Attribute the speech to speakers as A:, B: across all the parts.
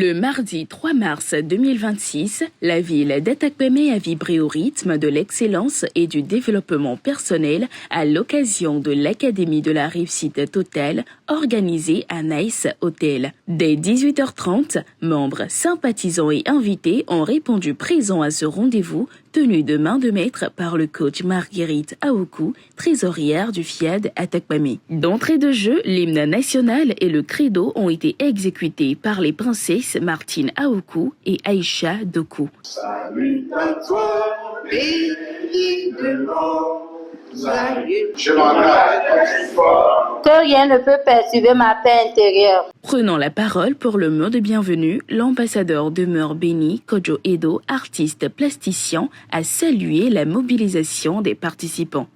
A: Le mardi 3 mars 2026, la ville d'Atakpémé a vibré au rythme de l'excellence et du développement personnel à l'occasion de l'Académie de la réussite totale organisée à Nice Hotel. Dès 18h30, membres, sympathisants et invités ont répondu présents à ce rendez-vous tenu de main de maître par le coach Marguerite Aoukou, trésorière du FIAD Atakpémé. D'entrée de jeu, l'hymne national et le credo ont été exécutés par les princesses Martine Aoukou et Aïcha Dokou.
B: Salut à toi, béni de l'eau. Je m'engage fort.
C: Que rien ne peut perturber ma paix intérieure.
A: Prenant la parole pour le mot de bienvenue, l'ambassadeur demeure béni, Kojo Edo, artiste plasticien, a salué la mobilisation des participants.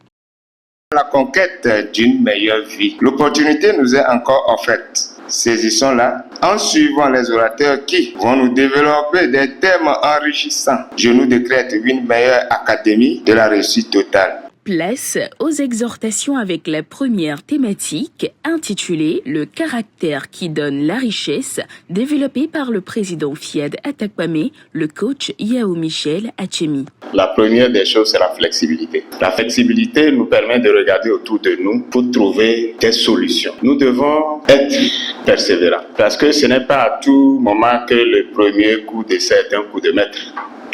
B: La conquête d'une meilleure vie. L'opportunité nous est encore offerte. Saisissons-la en suivant les orateurs qui vont nous développer des thèmes enrichissants. Je nous décrète une meilleure académie de la réussite totale.
A: Place aux exhortations avec la première thématique intitulée « Le caractère qui donne la richesse » développée par le président FIAD Atakpémé, le coach Yao Michel Achemi.
D: La première des choses, c'est la flexibilité. La flexibilité nous permet de regarder autour de nous pour trouver des solutions. Nous devons être persévérants parce que ce n'est pas à tout moment que le premier coup d'essai est un coup de maître.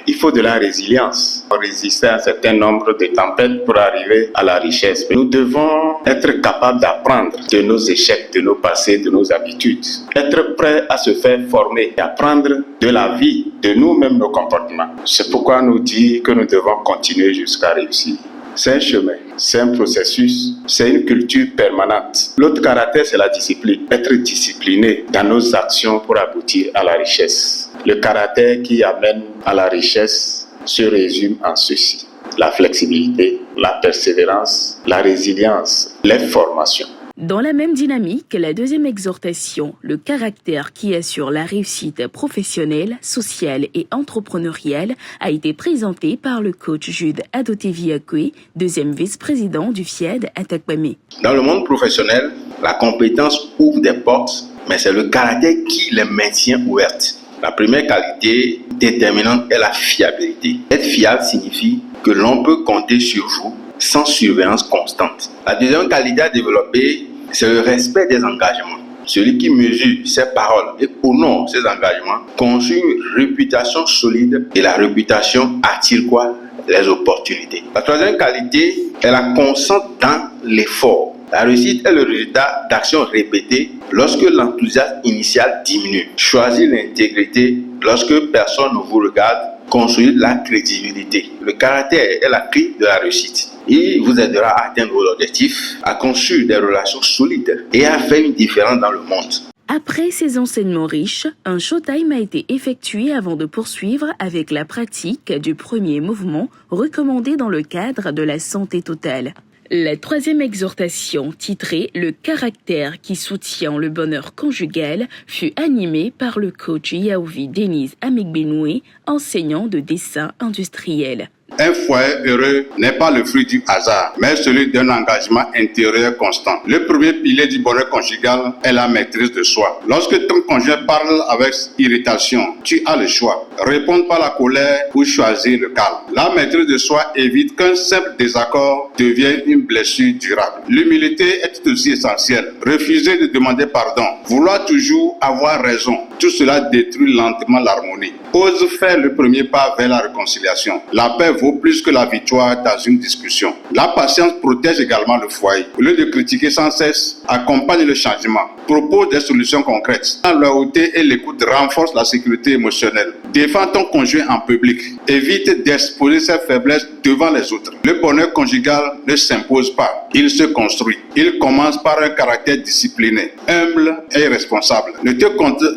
D: Il faut de la résilience pour résister à un certain nombre de tempêtes pour arriver à la richesse. Nous devons être capables d'apprendre de nos échecs, de nos passés, de nos habitudes. Être prêts à se faire former et apprendre de la vie, de nous-mêmes, nos comportements. C'est pourquoi nous dit que nous devons continuer jusqu'à réussir. C'est un chemin, c'est un processus, c'est une culture permanente. L'autre caractère, c'est la discipline. Être discipliné dans nos actions pour aboutir à la richesse. Le caractère qui amène à la richesse se résume en ceci: la flexibilité, la persévérance, la résilience, les formations.
A: Dans la même dynamique, la deuxième exhortation, le caractère qui assure la réussite professionnelle, sociale et entrepreneuriale, a été présentée par le coach Jude Adoteviakwe, deuxième vice-président du FIAD Atakpémé.
E: Dans le monde professionnel, la compétence ouvre des portes, mais c'est le caractère qui les maintient ouvertes. La première qualité déterminante est la fiabilité. Être fiable signifie que l'on peut compter sur vous sans surveillance constante. La deuxième qualité à développer, c'est le respect des engagements. Celui qui mesure ses paroles et honore ses engagements construit une réputation solide, et la réputation attire quoi? Les opportunités. La troisième qualité est la constance dans l'effort. La réussite est le résultat d'actions répétées lorsque l'enthousiasme initial diminue. Choisir l'intégrité lorsque personne ne vous regarde. Construire la crédibilité. Le caractère est la clé de la réussite. Il vous aidera à atteindre vos objectifs, à construire des relations solides et à faire une différence dans le monde.
A: Après ces enseignements riches, un showtime a été effectué avant de poursuivre avec la pratique du premier mouvement recommandé dans le cadre de la santé totale. La troisième exhortation, titrée « Le caractère qui soutient le bonheur conjugal », fut animée par le coach Yaouvi Denise Amigbenoué, enseignant de dessin industriel.
F: Un foyer heureux n'est pas le fruit du hasard, mais celui d'un engagement intérieur constant. Le premier pilier du bonheur conjugal est la maîtrise de soi. Lorsque ton conjoint parle avec irritation, tu as le choix. Répondre par la colère ou choisir le calme. La maîtrise de soi évite qu'un simple désaccord devienne une blessure durable. L'humilité est tout aussi essentielle. Refuser de demander pardon. Vouloir toujours avoir raison. Tout cela détruit lentement l'harmonie. Ose faire le premier pas vers la réconciliation. La paix vaut plus que la victoire dans une discussion. La patience protège également le foyer. Au lieu de critiquer sans cesse, accompagne le changement. Propose des solutions concrètes. La loyauté et l'écoute renforcent la sécurité émotionnelle. Défends ton conjoint en public. Évite d'exposer ses faiblesses devant les autres. Le bonheur conjugal ne s'impose pas. Il se construit. Il commence par un caractère discipliné, humble et responsable. Ne te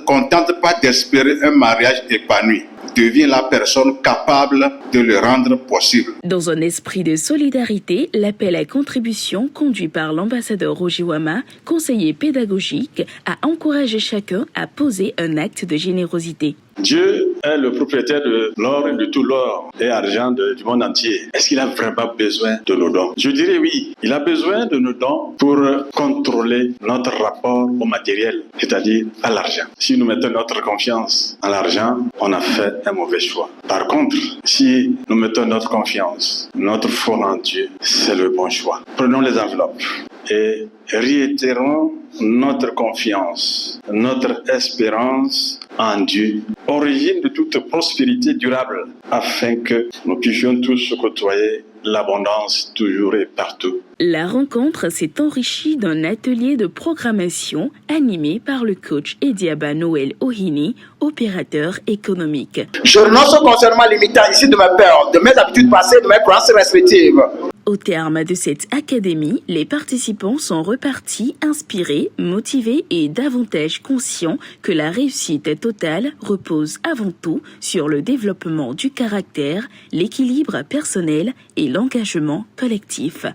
F: contente pas d'espérer un mariage épanoui. Deviens la personne capable de le rendre possible.
A: Dans un esprit de solidarité, l'appel à contribution conduit par l'ambassadeur Roger Wama, conseiller pédagogique, a encouragé chacun à poser un acte de générosité.
G: Dieu est le propriétaire de l'or et de tout l'or et argent du monde entier. Est-ce qu'il a vraiment besoin de nos dons? Je dirais oui. Il a besoin de nos dons pour contrôler notre rapport au matériel, c'est-à-dire à l'argent. Si nous mettons notre confiance en l'argent, on a fait un mauvais choix. Par contre, si nous mettons notre confiance, notre foi en Dieu, c'est le bon choix. Prenons les enveloppes et réitérons notre confiance, notre espérance en Dieu, origine de toute prospérité durable, afin que nous puissions tous côtoyer l'abondance toujours et partout.
A: La rencontre s'est enrichie d'un atelier de programmation animé par le coach Ediaba Noël Ohini, opérateur économique.
H: Je renonce au concernement limitant ici de mes peurs, de mes habitudes passées, de mes croyances respectives.
A: Au terme de cette académie, les participants sont repartis inspirés, motivés et davantage conscients que la réussite totale repose avant tout sur le développement du caractère, l'équilibre personnel et l'engagement collectif.